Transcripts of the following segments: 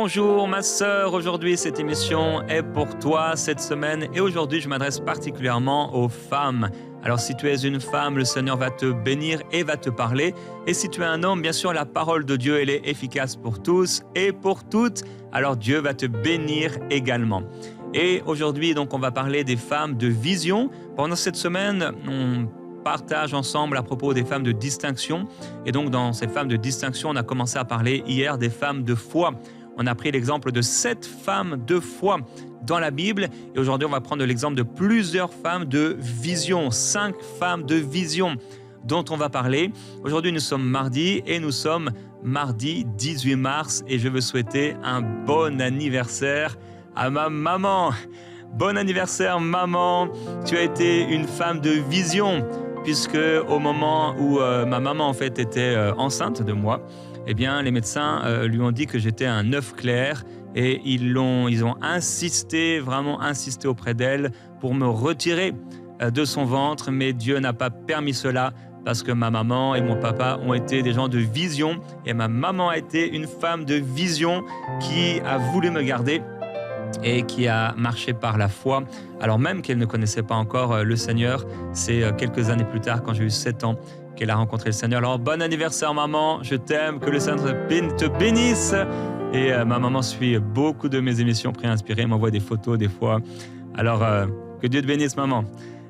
Bonjour ma sœur, aujourd'hui cette émission est pour toi cette semaine et aujourd'hui je m'adresse particulièrement aux femmes. Alors si tu es une femme, le Seigneur va te bénir et va te parler. Et si tu es un homme, bien sûr la parole de Dieu elle est efficace pour tous et pour toutes. Alors Dieu va te bénir également. Et aujourd'hui donc on va parler des femmes de vision. Pendant cette semaine, on partage ensemble à propos des femmes de distinction. Et donc, dans ces femmes de distinction, on a commencé à parler hier des femmes de foi. On a pris l'exemple de 7 femmes de foi dans la Bible. Et aujourd'hui, on va prendre l'exemple de plusieurs femmes de vision. 5 femmes de vision dont on va parler. Aujourd'hui, nous sommes mardi et nous sommes mardi 18 mars. Et je veux souhaiter un bon anniversaire à ma maman. Bon anniversaire, maman. Tu as été une femme de vision. Puisque au moment où ma maman en fait était enceinte de moi, eh bien les médecins lui ont dit que j'étais un œuf clair et ils ont insisté, vraiment insisté auprès d'elle pour me retirer de son ventre, mais Dieu n'a pas permis cela parce que ma maman et mon papa ont été des gens de vision et ma maman a été une femme de vision qui a voulu me garder et qui a marché par la foi, alors même qu'elle ne connaissait pas encore le Seigneur. C'est quelques années plus tard, quand j'ai eu 7 ans, qu'elle a rencontré le Seigneur. Alors, bon anniversaire maman, je t'aime, que le Seigneur te bénisse. Et ma maman suit beaucoup de mes émissions Préinspirées, m'envoie des photos des fois. Alors, que Dieu te bénisse maman.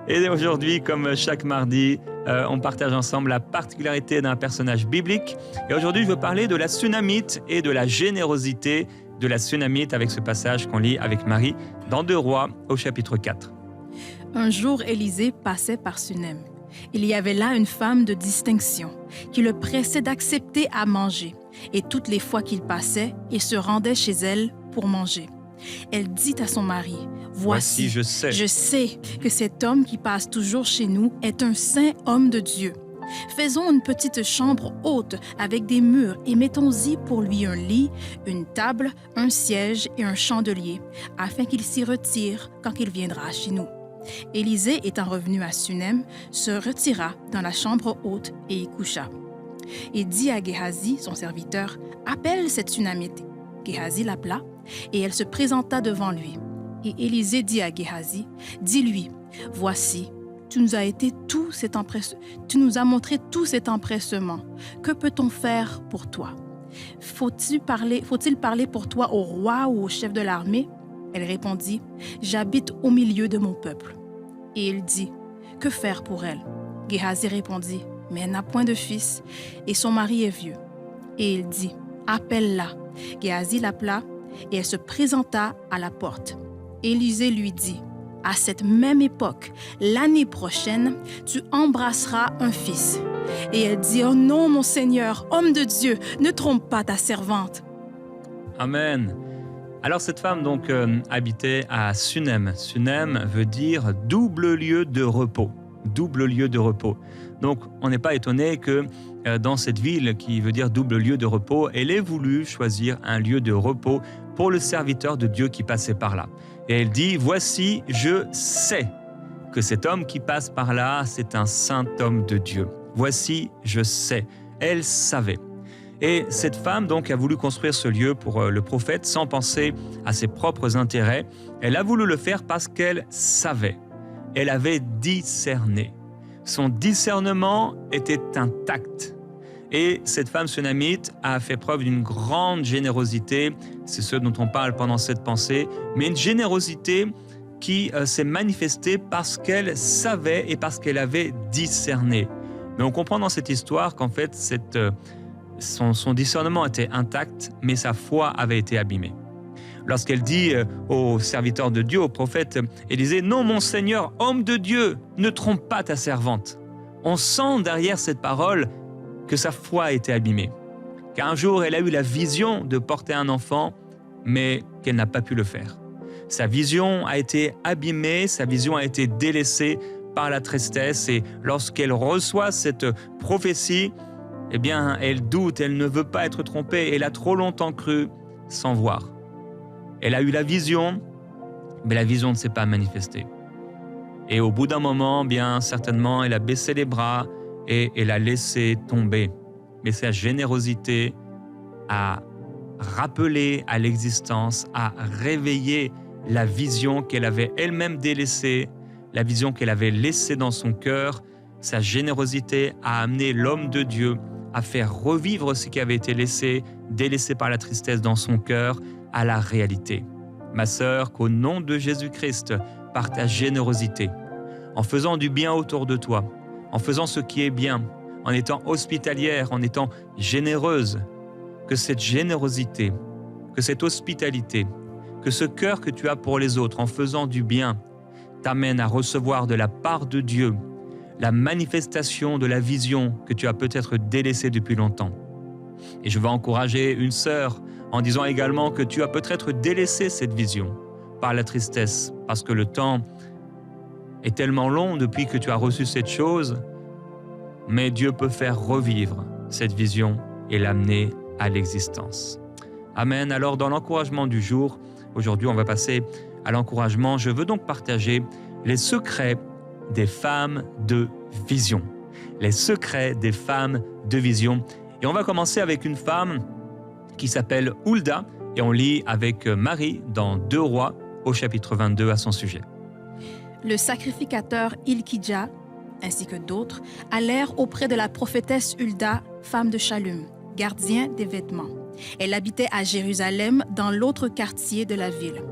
Et aujourd'hui, comme chaque mardi, on partage ensemble la particularité d'un personnage biblique. Et aujourd'hui, je veux parler de la Sunamite et de la générosité de la Sunamite avec ce passage qu'on lit avec Marie dans 2 Rois au chapitre 4. Un jour, Élisée passait par Sunem. Il y avait là une femme de distinction qui le pressait d'accepter à manger. Et toutes les fois qu'il passait, il se rendait chez elle pour manger. Elle dit à son mari, « Voici, je sais que cet homme qui passe toujours chez nous est un saint homme de Dieu. Faisons une petite chambre haute avec des murs et mettons-y pour lui un lit, une table, un siège et un chandelier, afin qu'il s'y retire quand il viendra chez nous. » Élisée, étant revenu à Sunem, se retira dans la chambre haute et y coucha. Il dit à Géhazi, son serviteur, « Appelle cette Sunamite. » Géhazi l'appela et elle se présenta devant lui. Et Élisée dit à Géhazi, « Dis-lui, voici, tu nous as montré tout cet empressement. Que peut-on faire pour toi? Faut-il parler pour toi au roi ou au chef de l'armée? » Elle répondit, « J'habite au milieu de mon peuple. » Et il dit, « Que faire pour elle? » Géhazi répondit, « Mais elle n'a point de fils, et son mari est vieux. » Et il dit, « Appelle-la. » Géhazi l'appela, et elle se présenta à la porte. Élisée lui dit, « À cette même époque, l'année prochaine, tu embrasseras un fils. » Et elle dit, « Oh non, mon Seigneur, homme de Dieu, ne trompe pas ta servante. » Amen. Alors cette femme donc habitait à Sunem. Sunem veut dire double lieu de repos. Double lieu de repos. Donc on n'est pas étonné que dans cette ville qui veut dire double lieu de repos, elle ait voulu choisir un lieu de repos pour le serviteur de Dieu qui passait par là. Et elle dit, « Voici, je sais que cet homme qui passe par là, c'est un saint homme de Dieu. Voici, je sais. » Elle savait. Et cette femme donc a voulu construire ce lieu pour le prophète sans penser à ses propres intérêts. Elle a voulu le faire parce qu'elle savait. Elle avait discerné. Son discernement était intact. Et cette femme sunamite a fait preuve d'une grande générosité. C'est ce dont on parle pendant cette pensée. Mais une générosité qui s'est manifestée parce qu'elle savait et parce qu'elle avait discerné. Mais on comprend dans cette histoire qu'en fait, son discernement était intact, mais sa foi avait été abîmée. Lorsqu'elle dit au serviteur de Dieu, au prophète Élisée, « Non, mon Seigneur, homme de Dieu, ne trompe pas ta servante. » On sent derrière cette parole que sa foi a été abîmée. Qu'un jour, elle a eu la vision de porter un enfant, mais qu'elle n'a pas pu le faire. Sa vision a été abîmée, sa vision a été délaissée par la tristesse. Et lorsqu'elle reçoit cette prophétie, eh bien, elle doute, elle ne veut pas être trompée. Elle a trop longtemps cru sans voir. Elle a eu la vision, mais la vision ne s'est pas manifestée. Et au bout d'un moment, bien certainement, elle a baissé les bras et elle a laissé tomber. Mais sa générosité a rappeler à l'existence, à réveiller la vision qu'elle avait elle-même délaissée, la vision qu'elle avait laissée dans son cœur. Sa générosité a amené l'homme de Dieu à faire revivre ce qui avait été délaissé par la tristesse dans son cœur, à la réalité. Ma sœur, qu'au nom de Jésus-Christ, par ta générosité, en faisant du bien autour de toi, en faisant ce qui est bien, en étant hospitalière, en étant généreuse, que cette générosité, que cette hospitalité, que ce cœur que tu as pour les autres en faisant du bien t'amène à recevoir de la part de Dieu la manifestation de la vision que tu as peut-être délaissée depuis longtemps. Et je veux encourager une sœur en disant également que tu as peut-être délaissé cette vision par la tristesse, parce que le temps est tellement long depuis que tu as reçu cette chose, mais Dieu peut faire revivre cette vision et l'amener à l'existence. Amen. Alors, dans l'encouragement du jour, aujourd'hui, on va passer à l'encouragement. Je veux donc partager les secrets des femmes de vision. Les secrets des femmes de vision. Et on va commencer avec une femme qui s'appelle Hulda, et on lit avec Marie dans 2 Rois au chapitre 22 à son sujet. Le sacrificateur Hilkidja, ainsi que d'autres, allèrent auprès de la prophétesse Hulda, femme de Shallum, gardien des vêtements. Elle habitait à Jérusalem, dans l'autre quartier de la ville.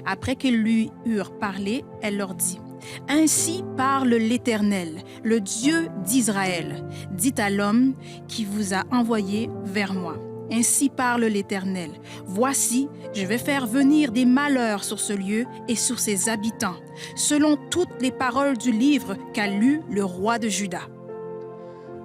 Après qu'ils lui eurent parlé, elle leur dit: « Ainsi parle l'Éternel, le Dieu d'Israël. Dites à l'homme qui vous a envoyé vers moi. Ainsi parle l'Éternel. Voici, je vais faire venir des malheurs sur ce lieu et sur ses habitants, selon toutes les paroles du livre qu'a lu le roi de Juda. »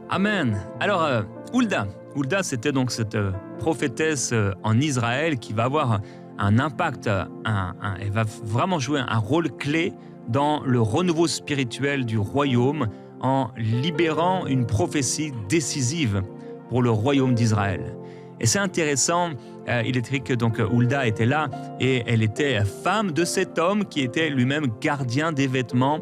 Amen. Alors, Hulda, c'était donc cette prophétesse en Israël qui va avoir un impact, elle va vraiment jouer un rôle clé dans le renouveau spirituel du royaume en libérant une prophétie décisive pour le royaume d'Israël. Et c'est intéressant, il est écrit que donc Hulda était là et elle était femme de cet homme qui était lui-même gardien des vêtements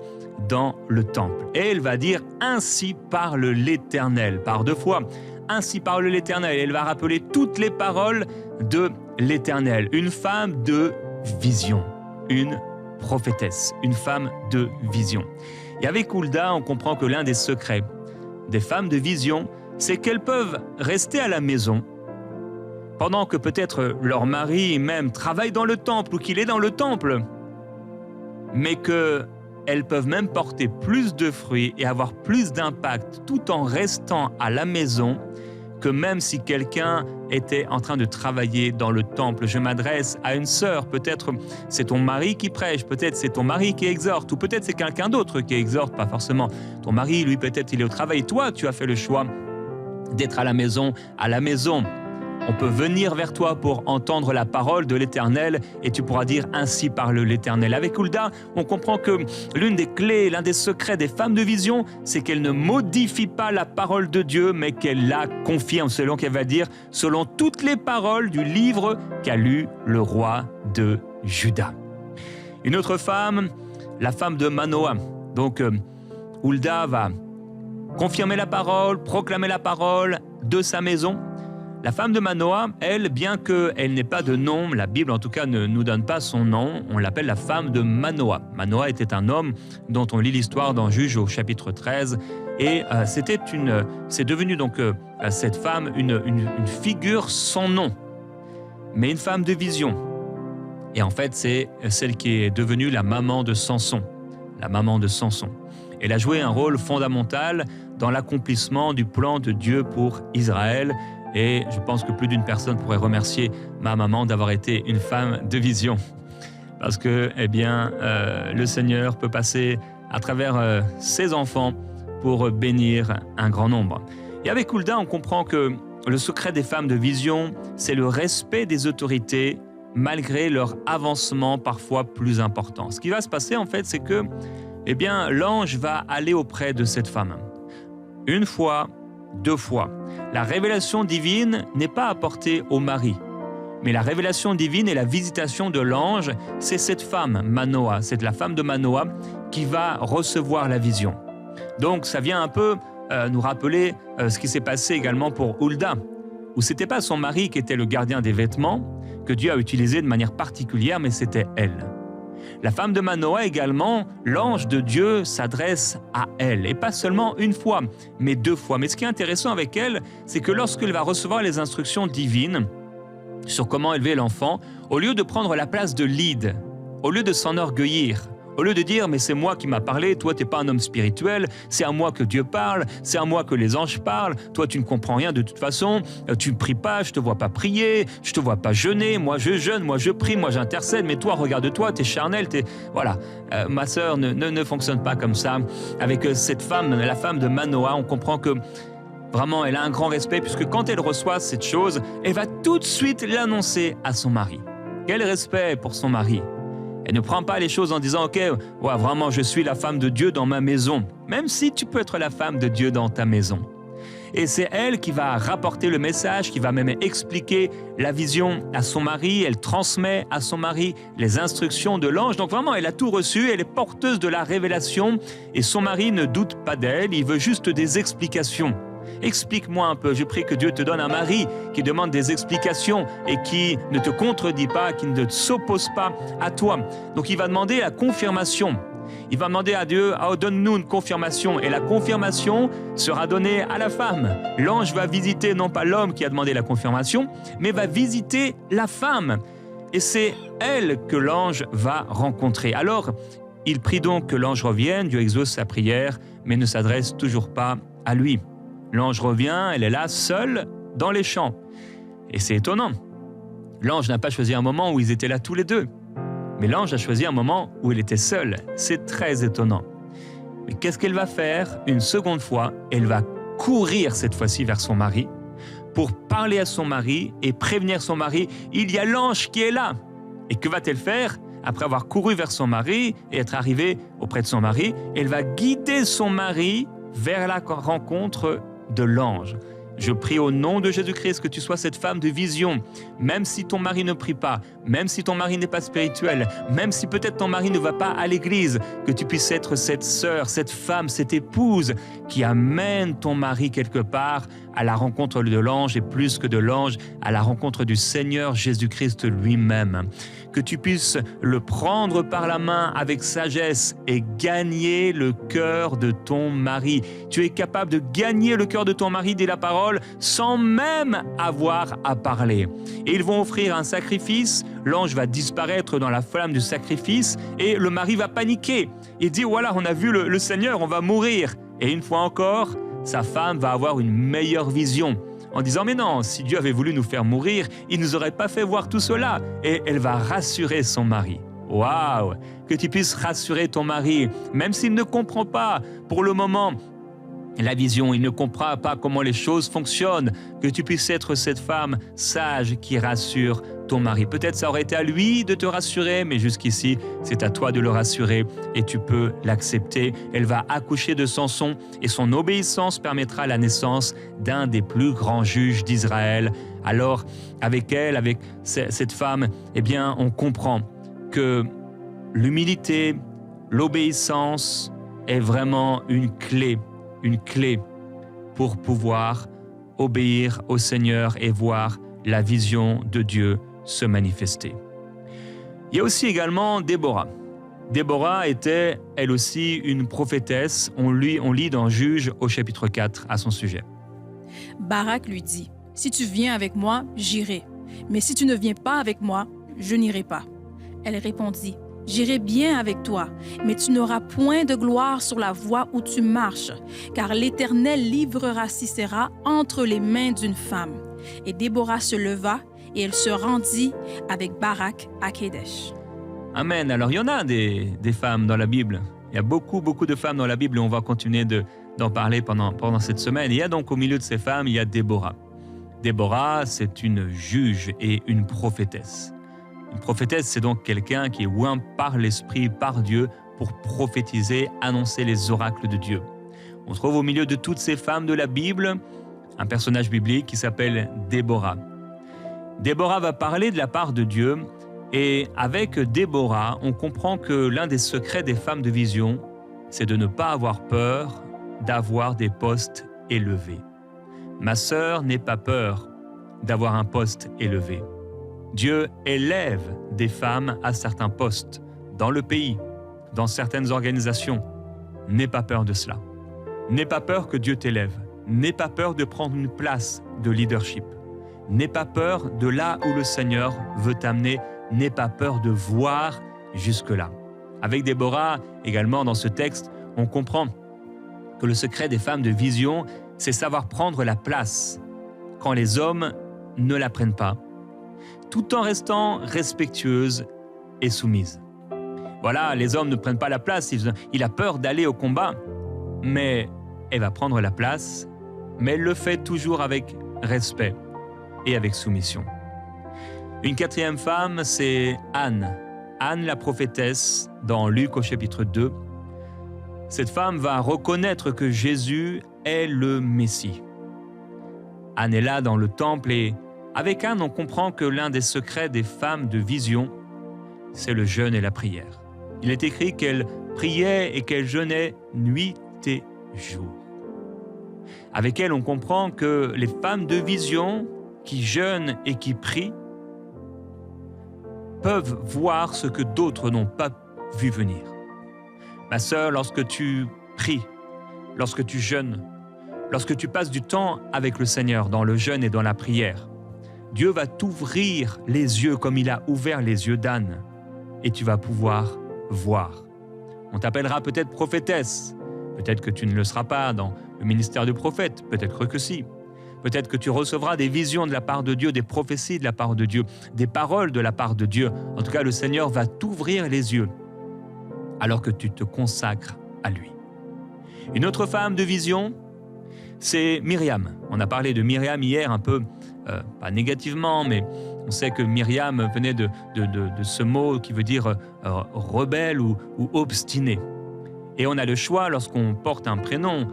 dans le temple. Et elle va dire « Ainsi parle l'Éternel » par 2 fois. « Ainsi parle l'Éternel ». Elle va rappeler toutes les paroles de l'Éternel. Une femme de vision, une prophétesse, une femme de vision. Et avec Hulda, on comprend que l'un des secrets des femmes de vision, c'est qu'elles peuvent rester à la maison pendant que peut-être leur mari même travaille dans le temple ou qu'il est dans le temple, mais qu'elles peuvent même porter plus de fruits et avoir plus d'impact tout en restant à la maison que même si quelqu'un était en train de travailler dans le temple. Je m'adresse à une sœur, peut-être c'est ton mari qui prêche, peut-être c'est ton mari qui exhorte, ou peut-être c'est quelqu'un d'autre qui exhorte, pas forcément ton mari, lui peut-être il est au travail. Toi, tu as fait le choix d'être à la maison. À la maison, on peut venir vers toi pour entendre la parole de l'Éternel et tu pourras dire « Ainsi parle l'Éternel ». Avec Hulda, on comprend que l'une des clés, l'un des secrets des femmes de vision, c'est qu'elle ne modifie pas la parole de Dieu, mais qu'elle la confirme, selon qu'elle va dire, selon toutes les paroles du livre qu'a lu le roi de Juda. Une autre femme, la femme de Manoah. Donc, Hulda va confirmer la parole, proclamer la parole de sa maison. La femme de Manoah, elle, bien qu'elle n'ait pas de nom, la Bible en tout cas ne nous donne pas son nom, on l'appelle la femme de Manoah. Manoah était un homme dont on lit l'histoire dans Juges au chapitre 13 et c'est devenu donc cette femme une figure sans nom, mais une femme de vision. Et en fait, c'est celle qui est devenue la maman de Samson, la maman de Samson. Elle a joué un rôle fondamental dans l'accomplissement du plan de Dieu pour Israël. Et je pense que plus d'une personne pourrait remercier ma maman d'avoir été une femme de vision. Parce que, le Seigneur peut passer à travers ses enfants pour bénir un grand nombre. Et avec Hulda, on comprend que le secret des femmes de vision, c'est le respect des autorités malgré leur avancement parfois plus important. Ce qui va se passer, en fait, c'est que, l'ange va aller auprès de cette femme. 1 fois, 2 fois. La révélation divine n'est pas apportée au mari, mais la révélation divine et la visitation de l'ange, c'est cette femme, Manoah, c'est la femme de Manoah qui va recevoir la vision. Donc ça vient un peu nous rappeler ce qui s'est passé également pour Hulda. où ce n'était pas son mari qui était le gardien des vêtements, que Dieu a utilisé de manière particulière, mais c'était elle. La femme de Manoah également, l'ange de Dieu s'adresse à elle, et pas seulement une fois, mais 2 fois. Mais ce qui est intéressant avec elle, c'est que lorsqu'elle va recevoir les instructions divines sur comment élever l'enfant, au lieu de prendre la place de lead, au lieu de s'enorgueillir, au lieu de dire « mais c'est moi qui m'a parlé, toi t'es pas un homme spirituel, c'est à moi que Dieu parle, c'est à moi que les anges parlent, toi tu ne comprends rien de toute façon, tu ne pries pas, je te vois pas prier, je te vois pas jeûner, moi je jeûne, moi je prie, moi j'intercède, mais toi regarde-toi, t'es charnel, t'es... » Voilà, ma sœur ne fonctionne pas comme ça. Avec cette femme, la femme de Manoah, on comprend que vraiment elle a un grand respect, puisque quand elle reçoit cette chose, elle va tout de suite l'annoncer à son mari. Quel respect pour son mari! Elle ne prend pas les choses en disant « Ok, ouais, vraiment, je suis la femme de Dieu dans ma maison. » Même si tu peux être la femme de Dieu dans ta maison. Et c'est elle qui va rapporter le message, qui va même expliquer la vision à son mari. Elle transmet à son mari les instructions de l'ange. Donc vraiment, elle a tout reçu. Elle est porteuse de la révélation. Et son mari ne doute pas d'elle. Il veut juste des explications. Explique-moi un peu, je prie que Dieu te donne un mari qui demande des explications et qui ne te contredit pas, qui ne s'oppose pas à toi. Donc il va demander la confirmation. Il va demander à Dieu, oh, donne-nous une confirmation. Et la confirmation sera donnée à la femme. L'ange va visiter non pas l'homme qui a demandé la confirmation, mais va visiter la femme. Et c'est elle que l'ange va rencontrer. Alors, il prie donc que l'ange revienne, Dieu exauce sa prière, mais ne s'adresse toujours pas à lui. L'ange revient, elle est là, seule, dans les champs. Et c'est étonnant. L'ange n'a pas choisi un moment où ils étaient là tous les deux. Mais l'ange a choisi un moment où elle était seule. C'est très étonnant. Mais qu'est-ce qu'elle va faire? Une seconde fois, elle va courir cette fois-ci vers son mari pour parler à son mari et prévenir son mari. Il y a l'ange qui est là. Et que va-t-elle faire? Après avoir couru vers son mari et être arrivée auprès de son mari, elle va guider son mari vers la rencontre de l'ange. Je prie au nom de Jésus-Christ que tu sois cette femme de vision, même si ton mari ne prie pas, même si ton mari n'est pas spirituel, même si peut-être ton mari ne va pas à l'église, que tu puisses être cette sœur, cette femme, cette épouse qui amène ton mari quelque part à la rencontre de l'ange et plus que de l'ange, à la rencontre du Seigneur Jésus-Christ lui-même. Que tu puisses le prendre par la main avec sagesse et gagner le cœur de ton mari. Tu es capable de gagner le cœur de ton mari, dit la parole, sans même avoir à parler. Et ils vont offrir un sacrifice, l'ange va disparaître dans la flamme du sacrifice et le mari va paniquer. Il dit, voilà, on a vu le Seigneur, on va mourir. Et une fois encore, sa femme va avoir une meilleure vision en disant « Mais non, si Dieu avait voulu nous faire mourir, il ne nous aurait pas fait voir tout cela. » Et elle va rassurer son mari. Waouh! Que tu puisses rassurer ton mari, même s'il ne comprend pas pour le moment la vision, il ne comprend pas comment les choses fonctionnent, que tu puisses être cette femme sage qui rassure ton mari. Peut-être ça aurait été à lui de te rassurer, mais jusqu'ici, c'est à toi de le rassurer et tu peux l'accepter. Elle va accoucher de Samson et son obéissance permettra la naissance d'un des plus grands juges d'Israël. Alors, avec elle, avec cette femme, eh bien, on comprend que l'humilité, l'obéissance est vraiment une clé pour pouvoir obéir au Seigneur et voir la vision de Dieu se manifester. Il y a aussi également Déborah. Déborah était, elle aussi, une prophétesse. On lit dans Juges au chapitre 4 à son sujet. Barak lui dit, « Si tu viens avec moi, j'irai. Mais si tu ne viens pas avec moi, je n'irai pas. » Elle répondit, « J'irai bien avec toi, mais tu n'auras point de gloire sur la voie où tu marches, car l'Éternel livrera Sisera entre les mains d'une femme. » Et Déborah se leva et elle se rendit avec Barak à Kédesh. Amen. Alors, il y en a des femmes dans la Bible. Il y a beaucoup de femmes dans la Bible et on va continuer d'en parler pendant cette semaine. Il y a donc au milieu de ces femmes, il y a Déborah. Déborah, c'est une juge et une prophétesse. Une prophétesse, c'est donc quelqu'un qui est oint par l'Esprit, par Dieu, pour prophétiser, annoncer les oracles de Dieu. On trouve au milieu de toutes ces femmes de la Bible un personnage biblique qui s'appelle Déborah. Déborah va parler de la part de Dieu et avec Déborah, on comprend que l'un des secrets des femmes de vision, c'est de ne pas avoir peur d'avoir des postes élevés. Ma sœur, n'aie pas peur d'avoir un poste élevé. Dieu élève des femmes à certains postes dans le pays, dans certaines organisations. N'aie pas peur de cela. N'aie pas peur que Dieu t'élève. N'aie pas peur de prendre une place de leadership. N'aie pas peur de là où le Seigneur veut t'amener. N'aie pas peur de voir jusque-là. Avec Déborah, également dans ce texte, on comprend que le secret des femmes de vision, c'est savoir prendre la place quand les hommes ne la prennent pas, tout en restant respectueuses et soumises. Voilà, les hommes ne prennent pas la place, il a peur d'aller au combat, mais elle va prendre la place, mais elle le fait toujours avec respect et avec soumission. Une quatrième femme, c'est Anne. Anne, la prophétesse, dans Luc au chapitre 2. Cette femme va reconnaître que Jésus est le Messie. Anne est là dans le temple et avec Anne, on comprend que l'un des secrets des femmes de vision, c'est le jeûne et la prière. Il est écrit qu'elle priait et qu'elle jeûnait nuit et jour. Avec elle, on comprend que les femmes de vision qui jeûnent et qui prient peuvent voir ce que d'autres n'ont pas vu venir. Ma sœur, lorsque tu pries, lorsque tu jeûnes, lorsque tu passes du temps avec le Seigneur dans le jeûne et dans la prière, Dieu va t'ouvrir les yeux comme il a ouvert les yeux d'Anne et tu vas pouvoir voir. On t'appellera peut-être prophétesse, peut-être que tu ne le seras pas dans le ministère de prophète, peut-être que si. Peut-être que tu recevras des visions de la part de Dieu, des prophéties de la part de Dieu, des paroles de la part de Dieu. En tout cas, le Seigneur va t'ouvrir les yeux alors que tu te consacres à lui. Une autre femme de vision, c'est Myriam. On a parlé de Myriam hier un peu, pas négativement, mais on sait que Myriam venait de ce mot qui veut dire rebelle ou obstiné. Et on a le choix lorsqu'on porte un prénom,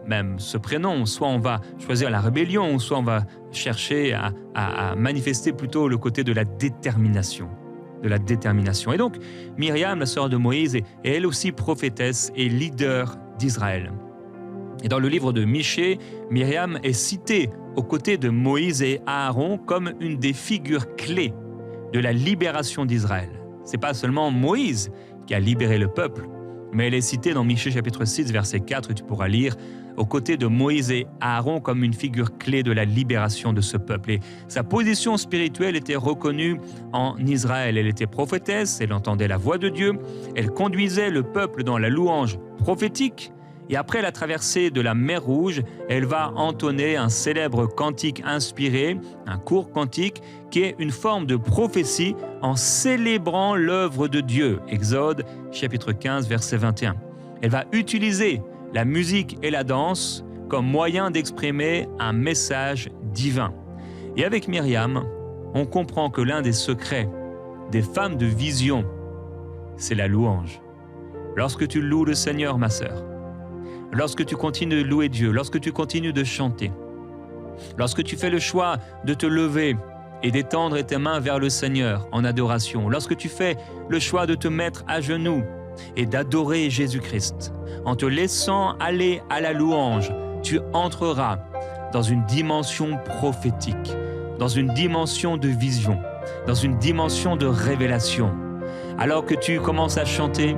même ce prénom, soit on va choisir la rébellion, soit on va chercher à manifester plutôt le côté de la détermination. Et donc, Myriam, la sœur de Moïse, est elle aussi prophétesse et leader d'Israël. Et dans le livre de Michée, Myriam est citée aux côtés de Moïse et Aaron comme une des figures clés de la libération d'Israël. Ce n'est pas seulement Moïse qui a libéré le peuple, mais elle est citée dans Michée chapitre 6, verset 4, tu pourras lire, aux côtés de Moïse et Aaron comme une figure clé de la libération de ce peuple. Et sa position spirituelle était reconnue en Israël. Elle était prophétesse, elle entendait la voix de Dieu, elle conduisait le peuple dans la louange prophétique. Et après la traversée de la mer Rouge, elle va entonner un célèbre cantique inspiré, un court cantique, qui est une forme de prophétie en célébrant l'œuvre de Dieu. Exode, chapitre 15, verset 21. Elle va utiliser la musique et la danse comme moyen d'exprimer un message divin. Et avec Myriam, on comprend que l'un des secrets des femmes de vision, c'est la louange. Lorsque tu loues le Seigneur, ma sœur, lorsque tu continues de louer Dieu, lorsque tu continues de chanter, lorsque tu fais le choix de te lever et d'étendre tes mains vers le Seigneur en adoration, lorsque tu fais le choix de te mettre à genoux et d'adorer Jésus-Christ, en te laissant aller à la louange, tu entreras dans une dimension prophétique, dans une dimension de vision, dans une dimension de révélation. Alors que tu commences à chanter,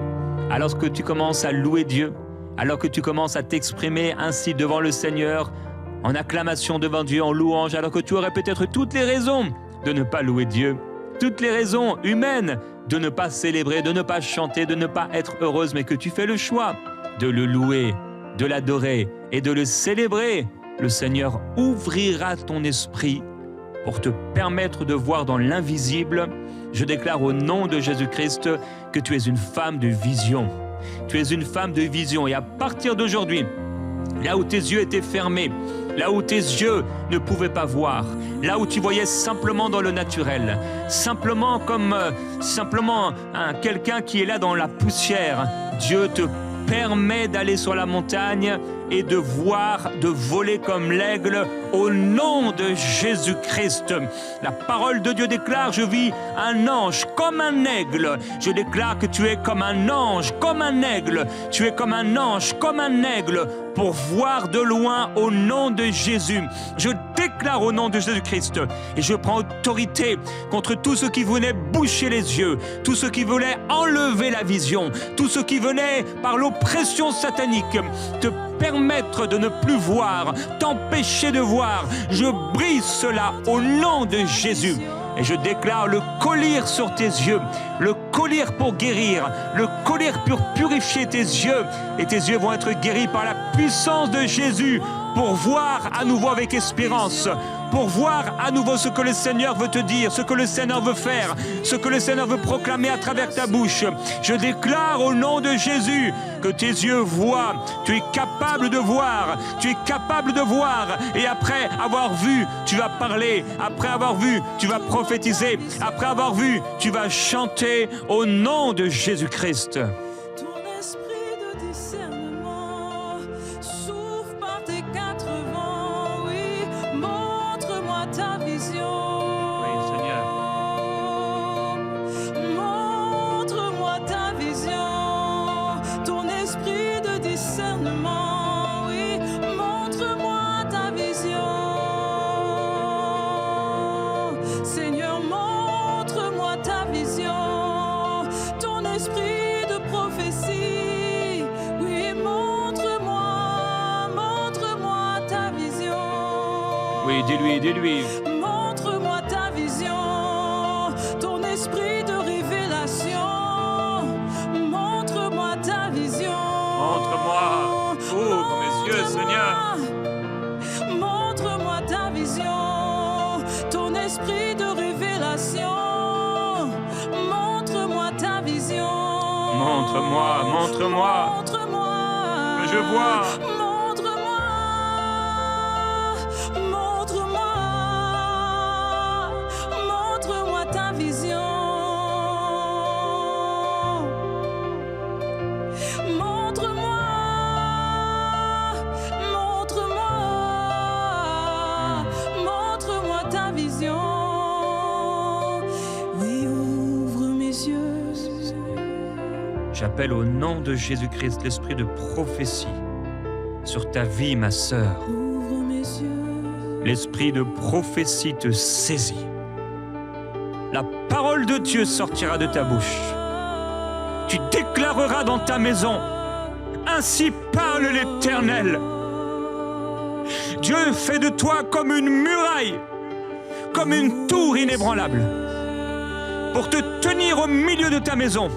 alors que tu commences à louer Dieu, alors que tu commences à t'exprimer ainsi devant le Seigneur, en acclamation devant Dieu, en louange, alors que tu aurais peut-être toutes les raisons de ne pas louer Dieu, toutes les raisons humaines de ne pas célébrer, de ne pas chanter, de ne pas être heureuse, mais que tu fais le choix de le louer, de l'adorer et de le célébrer, le Seigneur ouvrira ton esprit pour te permettre de voir dans l'invisible. Je déclare au nom de Jésus-Christ que tu es une femme de vision. Tu es une femme de vision et à partir d'aujourd'hui, là où tes yeux étaient fermés, là où tes yeux ne pouvaient pas voir, là où tu voyais simplement dans le naturel, simplement comme quelqu'un qui est là dans la poussière, Dieu te permet d'aller sur la montagne et de voir, de voler comme l'aigle au nom de Jésus-Christ. La parole de Dieu déclare, je vis un ange comme un aigle. Je déclare que tu es comme un ange, comme un aigle. Tu es comme un ange, comme un aigle pour voir de loin au nom de Jésus. Je déclare au nom de Jésus-Christ et je prends autorité contre tout ce qui venait boucher les yeux, tout ce qui voulait enlever la vision, tout ce qui venait par l'oppression satanique te permettre de ne plus voir, t'empêcher de voir. Je brise cela au nom de Jésus. Et je déclare le collier sur tes yeux, le collier pour guérir, le collier pour purifier tes yeux. Et tes yeux vont être guéris par la puissance de Jésus pour voir à nouveau avec espérance, pour voir à nouveau ce que le Seigneur veut te dire, ce que le Seigneur veut faire, ce que le Seigneur veut proclamer à travers ta bouche. Je déclare au nom de Jésus que tes yeux voient, tu es capable de voir, tu es capable de voir. Et après avoir vu, tu vas parler, après avoir vu, tu vas prophétiser, après avoir vu, tu vas chanter au nom de Jésus-Christ. Oui, dis-lui. Montre-moi ta vision, ton esprit de révélation. Montre-moi ta vision. Montre-moi. Ouvre mes yeux, Seigneur. Montre-moi ta vision, ton esprit de révélation. Montre-moi ta vision. Montre-moi. Montre-moi. Que je vois. J'appelle au nom de Jésus-Christ l'esprit de prophétie sur ta vie, ma sœur. L'esprit de prophétie te saisit. La parole de Dieu sortira de ta bouche. Tu déclareras dans ta maison, ainsi parle l'Éternel. Dieu fait de toi comme une muraille, comme une tour inébranlable, pour te tenir au milieu de ta maison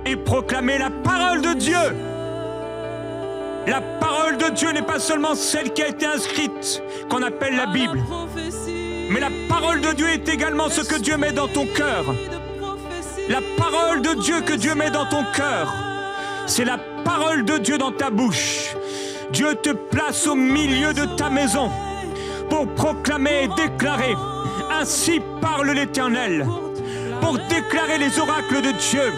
et proclamer la parole de Dieu. La parole de Dieu n'est pas seulement celle qui a été inscrite, qu'on appelle la Bible, mais la parole de Dieu est également ce que Dieu met dans ton cœur. La parole de Dieu que Dieu met dans ton cœur, c'est la parole de Dieu dans ta bouche. Dieu te place au milieu de ta maison pour proclamer et déclarer, ainsi parle l'Éternel, pour déclarer les oracles de Dieu.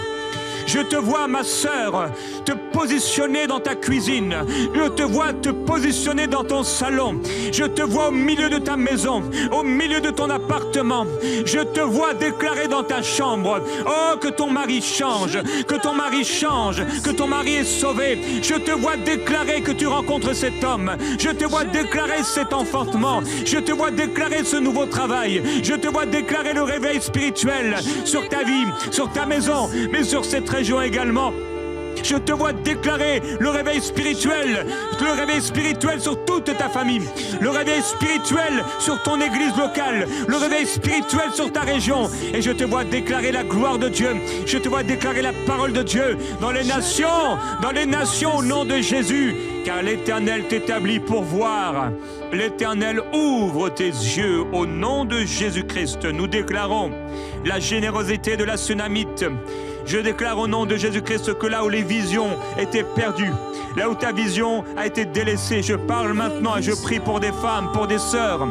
Je te vois, ma sœur, te positionner dans ta cuisine. Je te vois te positionner dans ton salon. Je te vois au milieu de ta maison, au milieu de ton appartement. Je te vois déclarer dans ta chambre, oh, que ton mari change, que ton mari change, que ton mari est sauvé. Je te vois déclarer que tu rencontres cet homme. Je te vois déclarer cet enfantement. Je te vois déclarer ce nouveau travail. Je te vois déclarer le réveil spirituel sur ta vie, sur ta maison, mais sur cette région également. Je te vois déclarer le réveil spirituel sur toute ta famille, le réveil spirituel sur ton église locale, le réveil spirituel sur ta région. Et je te vois déclarer la gloire de Dieu. Je te vois déclarer la parole de Dieu dans les nations au nom de Jésus. Car l'Éternel t'établit pour voir. L'Éternel ouvre tes yeux au nom de Jésus-Christ. Nous déclarons la générosité de la Sunamite. Je déclare au nom de Jésus-Christ que là où les visions étaient perdues, là où ta vision a été délaissée, je parle maintenant et je prie pour des femmes, pour des sœurs.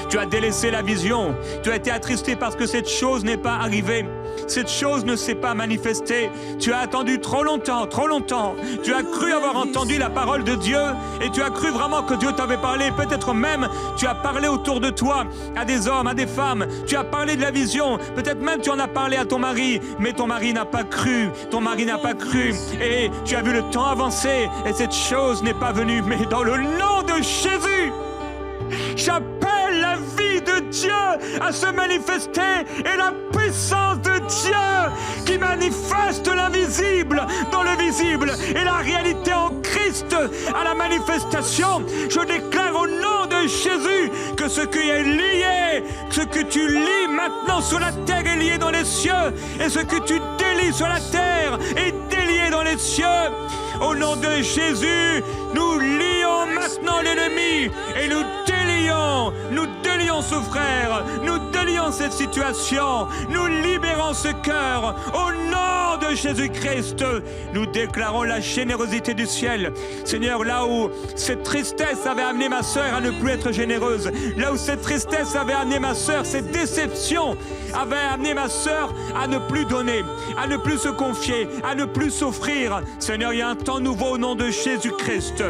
Tu as délaissé la vision, tu as été attristé parce que cette chose n'est pas arrivée. cette chose ne s'est pas manifestée. Tu as attendu trop longtemps, trop longtemps. Tu as cru avoir entendu la parole de Dieu et tu as cru vraiment que Dieu t'avait parlé. Peut-être même tu as parlé autour de toi à des hommes, à des femmes. Tu as parlé de la vision. Peut-être même tu en as parlé à ton mari, mais ton mari n'a pas cru. Ton mari n'a pas cru. Et tu as vu le temps avancer et cette chose n'est pas venue. Mais dans le nom de Jésus, j'appelle la vie de Dieu à se manifester et la puissance de Dieu qui manifeste l'invisible dans le visible et la réalité en Christ à la manifestation. Je déclare au nom de Jésus que ce qui est lié, ce que tu lis maintenant sur la terre est lié dans les cieux et ce que tu délies sur la terre est délié dans les cieux. Au nom de Jésus, nous lions maintenant l'ennemi et nous délions ce frère, nous délions cette situation, nous libérons ce cœur. Au nom de Jésus-Christ, nous déclarons la générosité du ciel. Seigneur, là où cette tristesse avait amené ma sœur à ne plus être généreuse, là où cette tristesse avait amené ma sœur, cette déception avait amené ma sœur à ne plus donner, à ne plus se confier, à ne plus s'offrir. Seigneur, il y a un temps nouveau au nom de Jésus-Christ.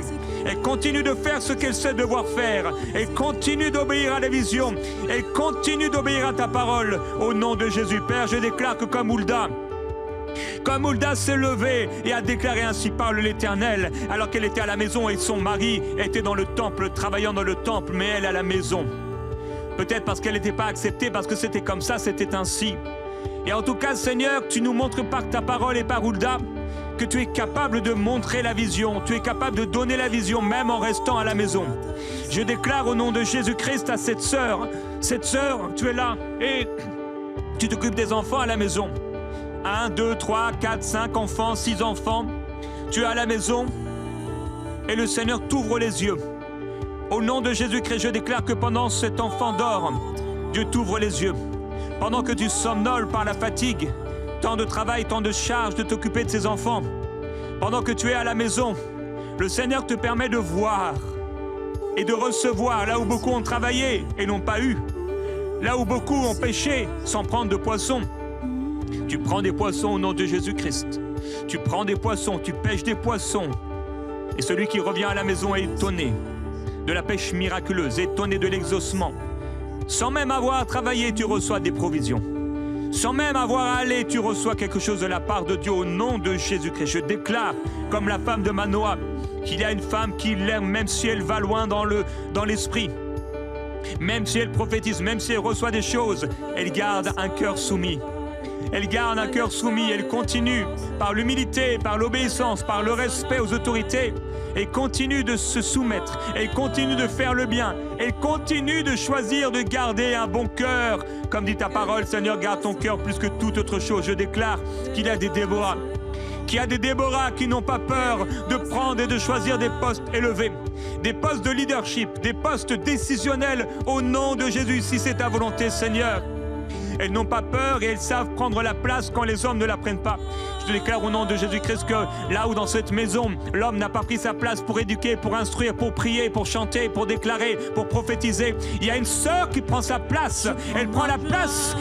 Et continue de faire ce qu'elle sait devoir faire. Et continue d'obéir à la vision. Et continue d'obéir à ta parole. Au nom de Jésus, Père, je déclare que comme Hulda s'est levée et a déclaré ainsi parle l'Éternel, alors qu'elle était à la maison et son mari était dans le temple, travaillant dans le temple, mais elle à la maison. Peut-être parce qu'elle n'était pas acceptée, parce que c'était comme ça, c'était ainsi. Et en tout cas, Seigneur, tu nous montres par ta parole et par Hulda que tu es capable de montrer la vision, tu es capable de donner la vision même en restant à la maison. Je déclare au nom de Jésus-Christ à cette sœur, tu es là et tu t'occupes des enfants à la maison. 1, 2, 3, 4, 5 enfants, 6 enfants, tu es à la maison et le Seigneur t'ouvre les yeux. Au nom de Jésus-Christ, je déclare que pendant cet enfant dort, Dieu t'ouvre les yeux. Pendant que tu somnoles par la fatigue, tant de travail, tant de charges de t'occuper de ses enfants. Pendant que tu es à la maison, le Seigneur te permet de voir et de recevoir là où beaucoup ont travaillé et n'ont pas eu. Là où beaucoup ont pêché sans prendre de poissons. Tu prends des poissons au nom de Jésus-Christ. Tu prends des poissons, tu pêches des poissons. Et celui qui revient à la maison est étonné de la pêche miraculeuse, étonné de l'exaucement. Sans même avoir travaillé, tu reçois des provisions. Sans même avoir à aller, tu reçois quelque chose de la part de Dieu au nom de Jésus-Christ. Je déclare, comme la femme de Manoah, qu'il y a une femme qui l'aime même si elle va loin dans l'esprit. Même si elle prophétise, même si elle reçoit des choses, elle garde un cœur soumis. Elle garde un cœur soumis, elle continue par l'humilité, par l'obéissance, par le respect aux autorités. Elle continue de se soumettre, elle continue de faire le bien, elle continue de choisir de garder un bon cœur. Comme dit ta parole, Seigneur, garde ton cœur plus que toute autre chose. Je déclare qu'il y a des Déborah, qui n'ont pas peur de prendre et de choisir des postes élevés, des postes de leadership, des postes décisionnels au nom de Jésus, si c'est ta volonté, Seigneur. Elles n'ont pas peur et elles savent prendre la place quand les hommes ne la prennent pas. Je te déclare au nom de Jésus-Christ que là où dans cette maison, l'homme n'a pas pris sa place pour éduquer, pour instruire, pour prier, pour chanter, pour déclarer, pour prophétiser, il y a une sœur qui prend sa place. Elle prend la place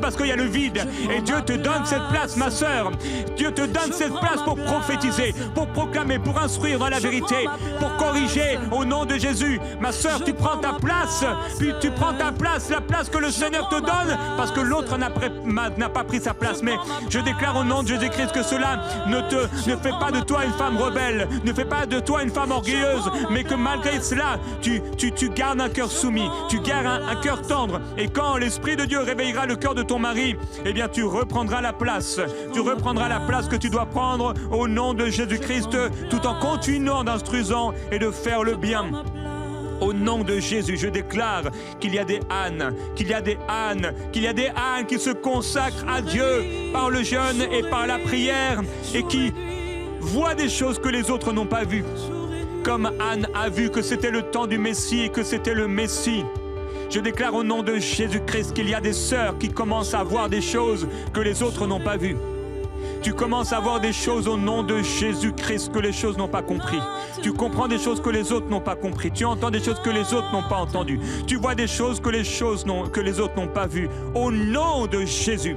parce qu'il y a le vide. Et Dieu te donne cette place, ma sœur. Dieu te donne cette place pour prophétiser, pour proclamer, pour instruire dans la vérité, pour corriger au nom de Jésus. Ma sœur, tu prends ta place, puis tu prends ta place, la place que le Seigneur te donne, parce que l'autre n'a pas pris sa place. Mais je déclare au nom de Jésus-Christ que cela ne fait pas de toi une femme rebelle, ne fait pas de toi une femme orgueilleuse, mais que malgré cela, tu gardes un cœur soumis, tu gardes un cœur tendre. Et quand l'Esprit de Dieu réveillera le cœur de ton mari, eh bien tu reprendras la place. Tu reprendras la place que tu dois prendre au nom de Jésus-Christ, tout en continuant d'instruisant et de faire le bien. Au nom de Jésus, je déclare qu'il y a des ânes, qu'il y a des ânes qui se consacrent à Dieu par le jeûne et par la prière et qui voient des choses que les autres n'ont pas vues. Comme Anne a vu que c'était le temps du Messie et que c'était le Messie. Je déclare au nom de Jésus-Christ qu'il y a des sœurs qui commencent à voir des choses que les autres n'ont pas vues. Tu commences à voir des choses au nom de Jésus-Christ que les choses n'ont pas compris. Tu comprends des choses que les autres n'ont pas compris. Tu entends des choses que les autres n'ont pas entendues. Tu vois des choses que les autres n'ont pas vues. Au nom de Jésus.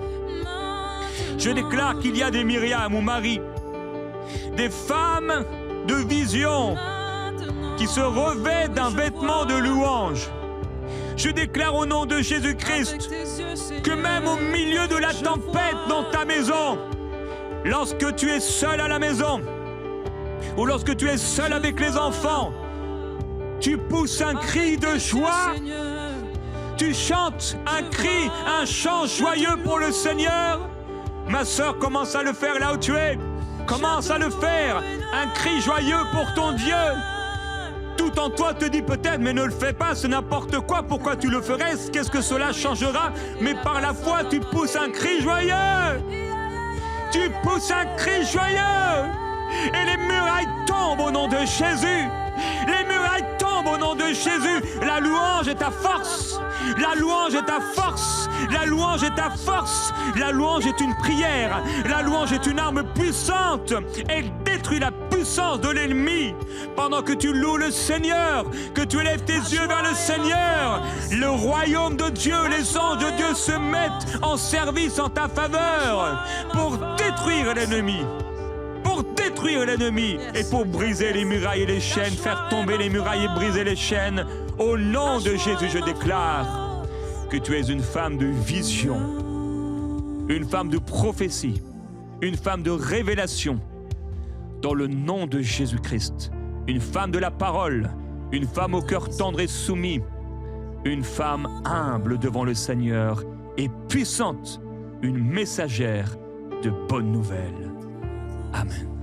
Je déclare qu'il y a des Myriam ou Marie, des femmes de vision qui se revêtent d'un vêtement de louange. Je déclare au nom de Jésus-Christ que même au milieu de la tempête dans ta maison, lorsque tu es seul à la maison, ou lorsque tu es seul avec les enfants, tu pousses un cri de joie, tu chantes un cri, un chant joyeux pour le Seigneur. Ma sœur, commence à le faire là où tu es. Commence à le faire, un cri joyeux pour ton Dieu. Tout en toi te dit peut-être, mais ne le fais pas, c'est n'importe quoi, pourquoi tu le ferais? Qu'est-ce que cela changera? Mais par la foi, tu pousses un cri joyeux. Tu pousses un cri joyeux. Et les murailles tombent au nom de Jésus. Les murailles tombent au nom de Jésus. La louange est ta force. La louange est ta force. La louange est ta force. La louange est une prière. La louange est une arme puissante. Elle détruit la puissance de l'ennemi. Pendant que tu loues le Seigneur, que tu élèves tes yeux vers le Seigneur, le royaume de Dieu, les anges de Dieu se mettent en service en ta faveur pour détruire l'ennemi. Pour détruire l'ennemi et pour briser les murailles et les chaînes, faire tomber les murailles et briser les chaînes. Au nom de Jésus, je déclare que tu es une femme de vision, une femme de prophétie, une femme de révélation. Dans le nom de Jésus-Christ, une femme de la parole, une femme au cœur tendre et soumis, une femme humble devant le Seigneur et puissante, une messagère de bonnes nouvelles. Amen.